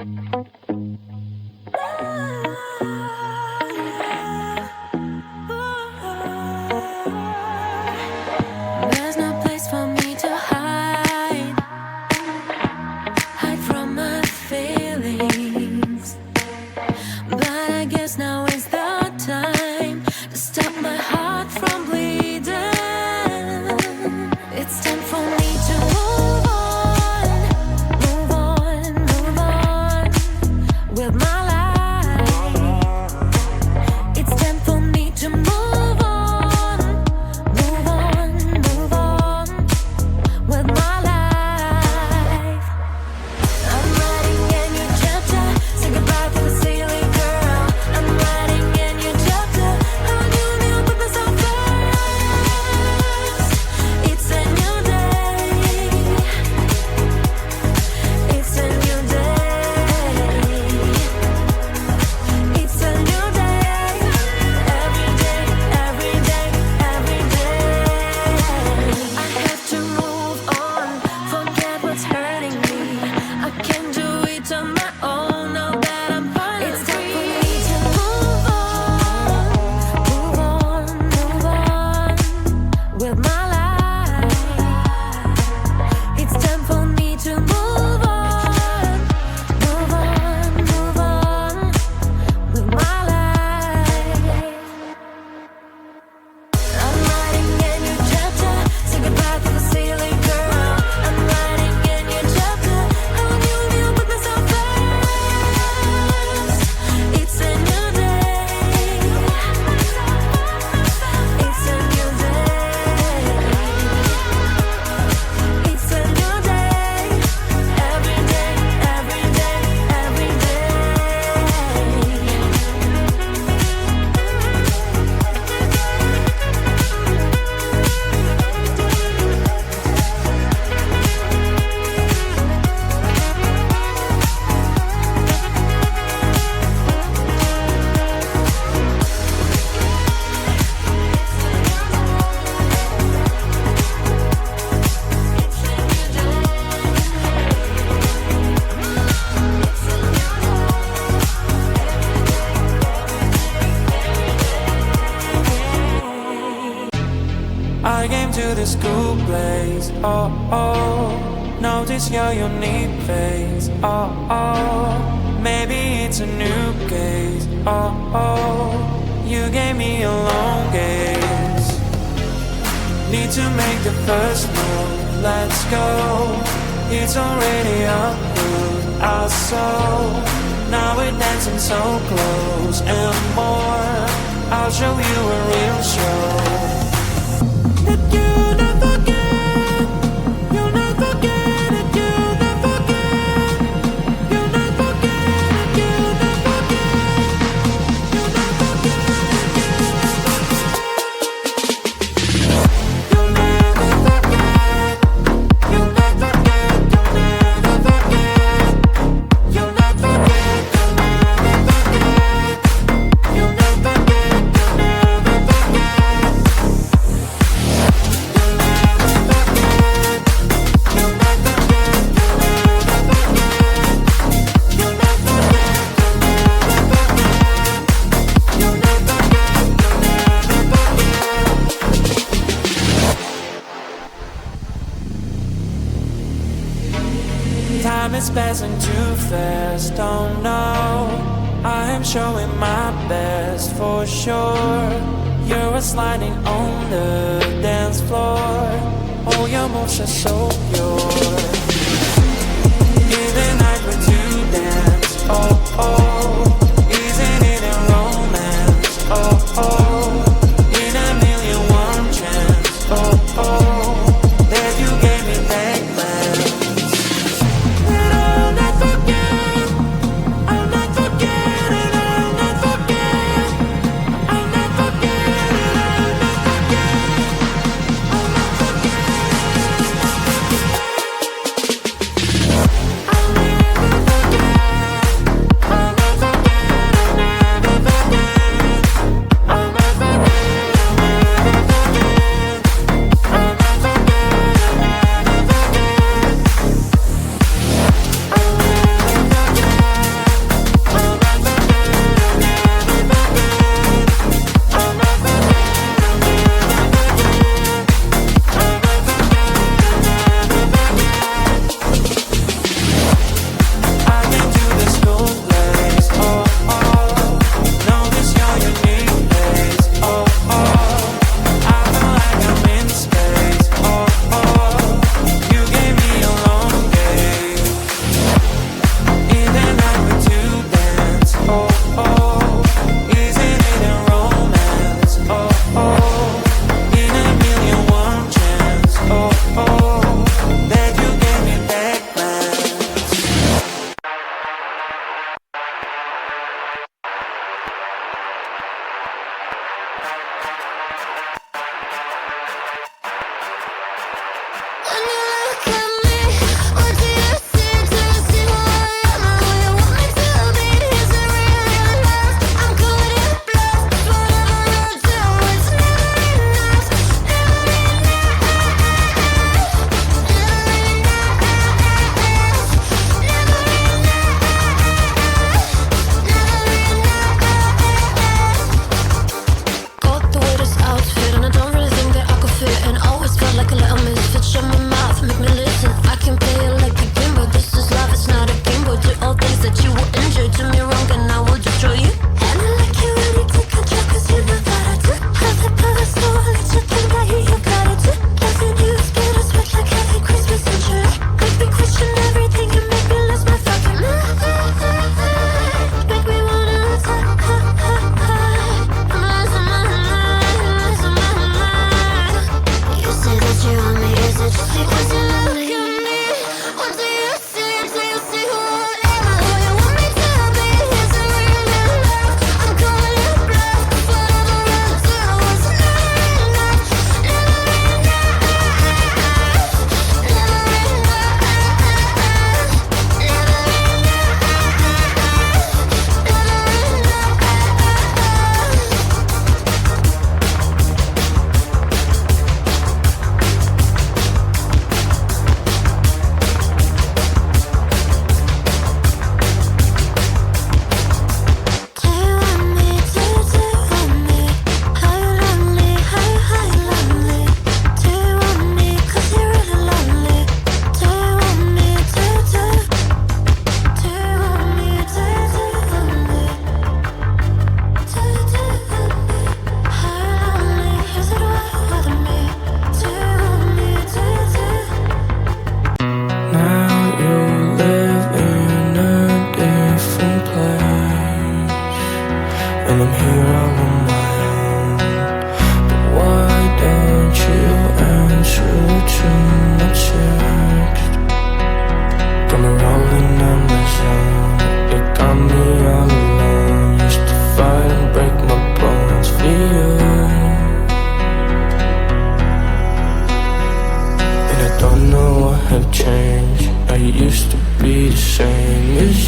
There's no place for me to hide from my feelings. But I guess now is the time to stop my heart from bleeding. It's time for me to move on with my life. It's time for me to move on with my life. I'm writing a new chapter, say goodbye to the silly girl. I'm writing a new chapter, I'm new, put myself first. It's a new day, it's a new day, it's a new day, every day, every day, every day. I have to move on, forget what's hurting me. I can do it on my own now that I'm finally free. It's time for me to move on with my life. It's time for me to move on with my life. I'm writing a new chapter, say goodbye to the silly girl. I'm writing a new chapter, I'm new, put myself first. It's a new day, it's a new day, it's a new day, every day, every day, every day. I came to the school place, notice your unique face, maybe it's a new case, you gave me a long gaze, need to make the first move, let's go, it's already up with our soul, now we're dancing so close and more, I'll show you a real show. That you'll never get, you'll never get it, you'll never get, you'll never get it, you'll never get, you'll never get it, you'll never forget, you'll never get, you'll never forget, you'll never get, you'll never get, you'll never forget. Time is passing too fast, oh no, I am showing my best for sure. You're sliding on the dance floor, all your moves are so pure. Even night when to dance, isn't it a romance, in a million one chance, that you gave me that glance. And I'll not forget, I'll not forget it, I'll not forget, I'll not forget it, I'll not forget, I'll not forget.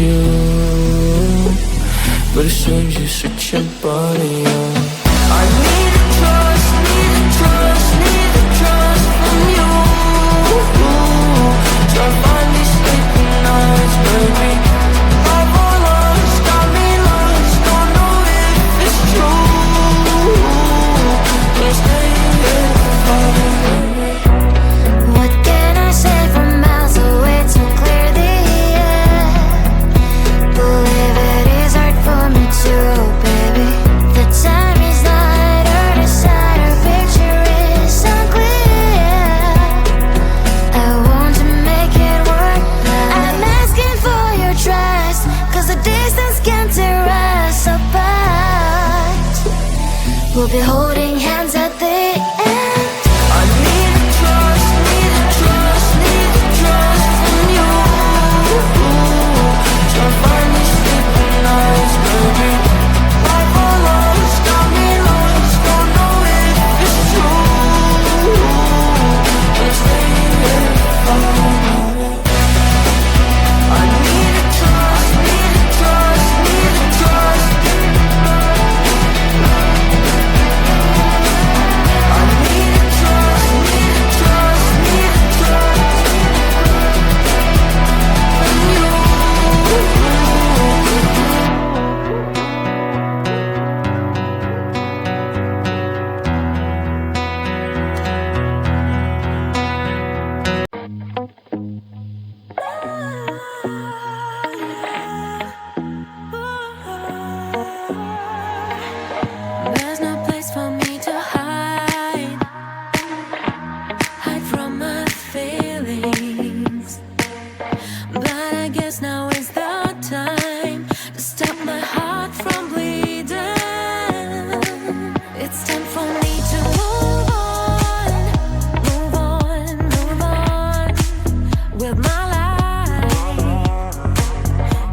you, but as soon as you switch your body on, I need to trust, need to trust, need to trust from you. Try to find these sleeping nights, baby. I've all lost, got me lost, don't know if it's true. But stay here for me. What can I say from miles away to clear the air? Believe it is hard for me to, baby. The time is not our decider, picture is unclear. I want to make it work. I'm asking for your trust, cause the distance can tear us apart. We'll be holding hands at the end. I need to trust, need to trust, need to trust in you. Try to find these sleeping nights, baby. I've all lost, got me lost, don't know if it's true. But stay here for me. I need to trust, need to trust, need to trust. I need to trust, need to trust, need to trust in you. There's no place for me to hide from my feelings. But I guess now is the time to stop my heart from bleeding. It's time for me to move on, move on, move on with my life.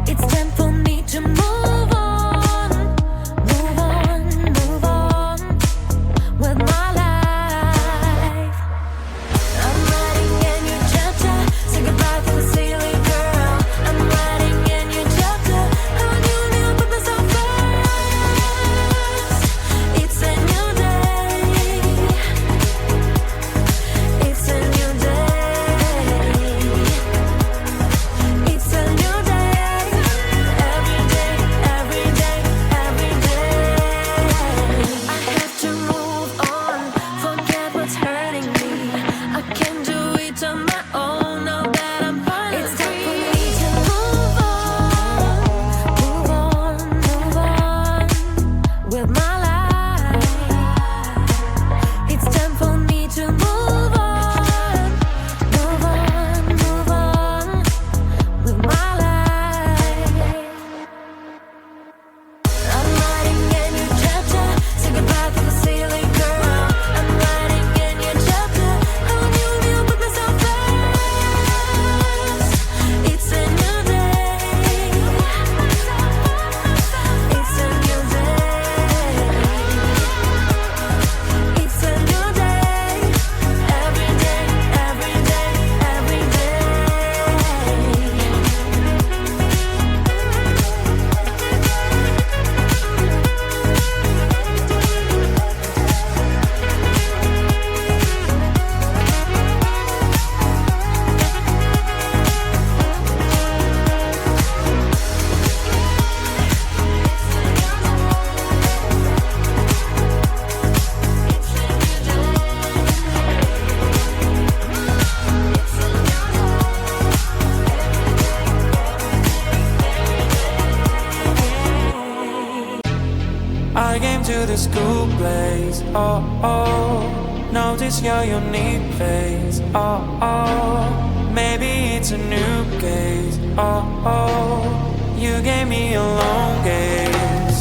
It's time for me to move on, move on, move on with my life. I'm writing a new chapter, say goodbye to the silly girl. I'm writing a new chapter, how you knew put myself first. It's a new day, it's a new day, it's a new day. Every day, every day, every day. I have to move on, forget what's hurting me. I can do it on my own now that I'm finally free. It's time for me to move on, move on, move on with my life. It's time for me to move on, move on, move on with my life. I'm writing a new chapter, say goodbye to the silly girl. I'm writing a new chapter, how you knew put myself first. It's a new day, it's a new day, it's a new day. Every day, every day, every day. I came to the school place, oh, oh. Notice your unique face, oh, oh. Maybe it's a new case, oh, oh. You gave me a long gaze.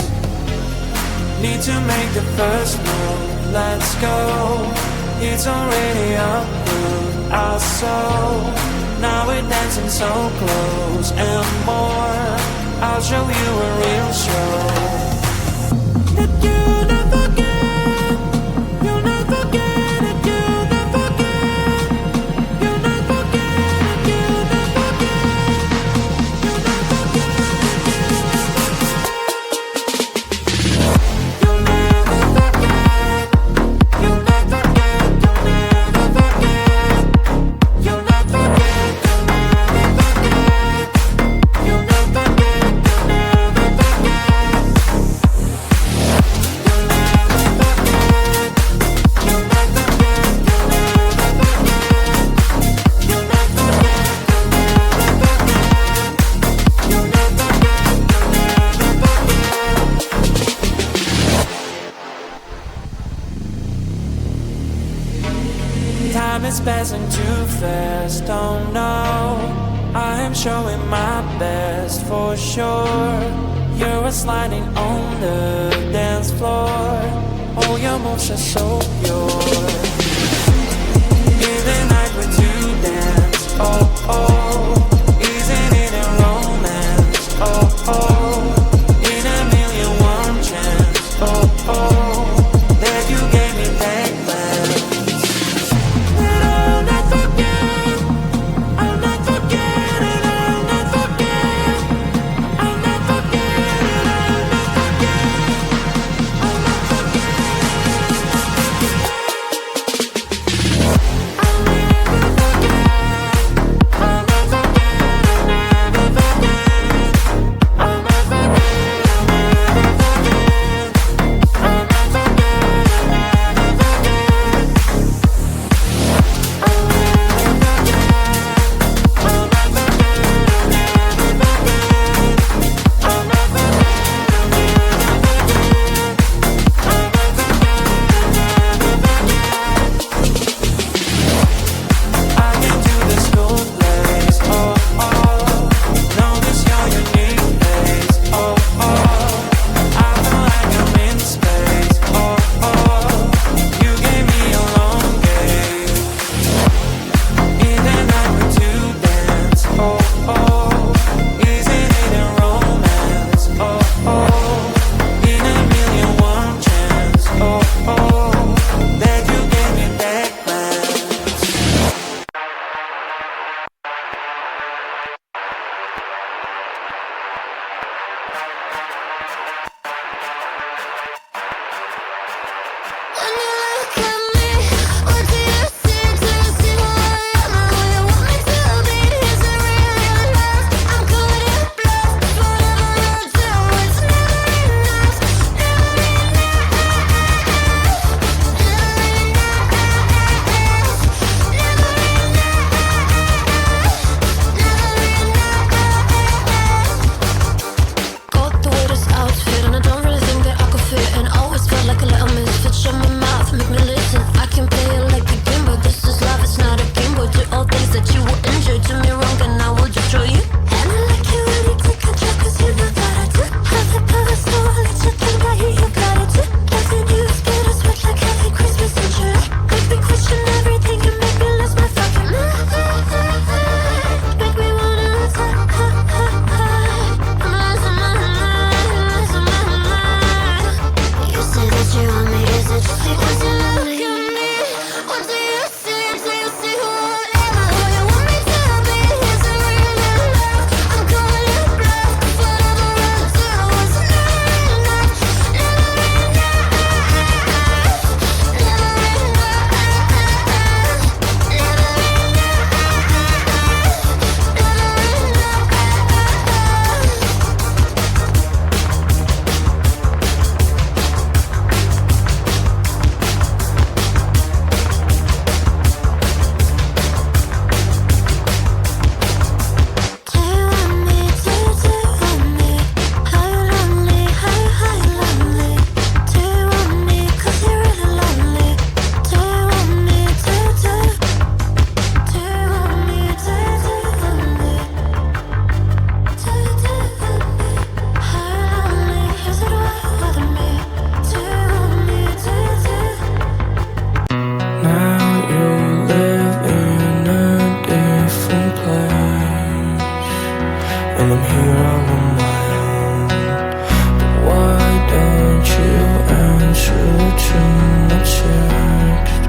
Need to make the first move, let's go. It's already approved, our soul. Now we're dancing so close and more. I'll show you a real show. That you never get, you'll never get it, you'll never get, you'll never get it, you'll never get, you'll never get. passing too fast, oh no, I am showing my best for sure. You are sliding on the dance floor. All your moves are so pure. In the night we're to dance, oh oh. Isn't it a romance, oh oh. In a million one chance, oh oh. That you gave me back glance. And I'll not forget, I'll not forget, and I'll not forget, I'll not forget, and I'll not forget, I'll not forget. I'll never forget, I'll not forget, I'll never forget, I'll not forget, I'll never forget, I'll not I can do this cool place, oh oh. Know this your unique place, oh oh. I feel like I'm in space, oh oh. You gave me a long game. In the night we're to dance, oh oh. Isn't it a romance, oh oh. In a million one chance, oh oh. That you gave me back glance. When you look at me, what do you see? Do you see who I am or who you want me to be? Is it really enough? I'm calling it bluff. Whatever you do, it's never enough. Never enough. Never enough. Never enough. Go through this outfit and I don't really think that I could fit in. Always felt like a little misfit. Shut my mouth, make me listen. I can play it like a game, but this is life, it's not a game. Boy, do all things that you will enjoy. Do me wrong and I will destroy you. And I like you when you take control, 'cause you know that I do. Have the power, so I'll let you think that you got it too. Loving you is bittersweet like having Christmas in July. Make me question everything and make me lose my fucking mind. Make me wanna attack. I'm losing my mind, losing my mind. You say that you want me, is it just because you love me? What do you see? Do you see who I am or who you want me to be? Is it really enough? I'm calling it bluff. 'Cause whatever I do is never enough. Never enough. Never enough. Never Do you want me? Do you want me? Are you lonely? Are you lonely? Do you want me? 'Cause you're really lonely. Do you want me? Do you want me? Do you want me? Do you want me? Are you lonely? Is it with me? Do you want me? Do you? Now you live in a different place, and I'm here all on my own. But why don't you answer to my text?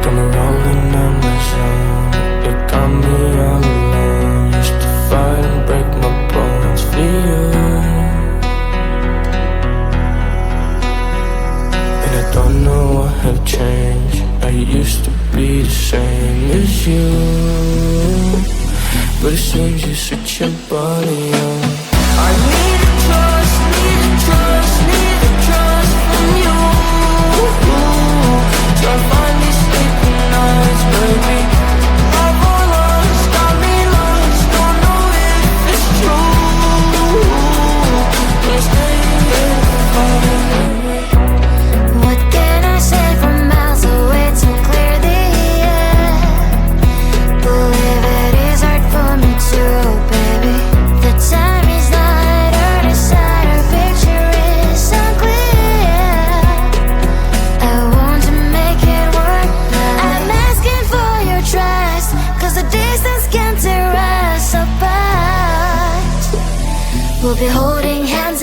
Got me rolling on my zone. It got me all alone. Used to fight and break my bones for you. And I don't know what have changed. I used to be the same as you, but it seems you switch your body on. I need a trust, need a trust, need a trust from you. Try to find these sleeping nights, baby. I've all lost, got me lost. Don't know if it's true. But stay here for me. What can I say from miles away to clear the air? We'll be holding hands